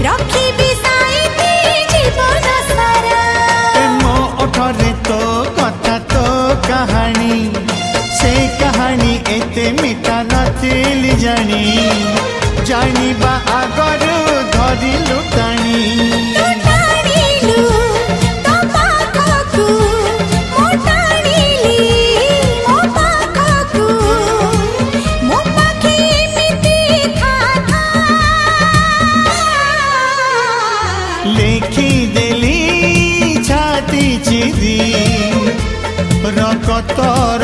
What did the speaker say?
रखिबी साइती जीवन सारा मो ओठरे तो कथा तो कहानी से कहानी एते मिठा नथिली जानी जानिबा आगरु धरिलु टाणी लेखी देली छाती चिरी रकतर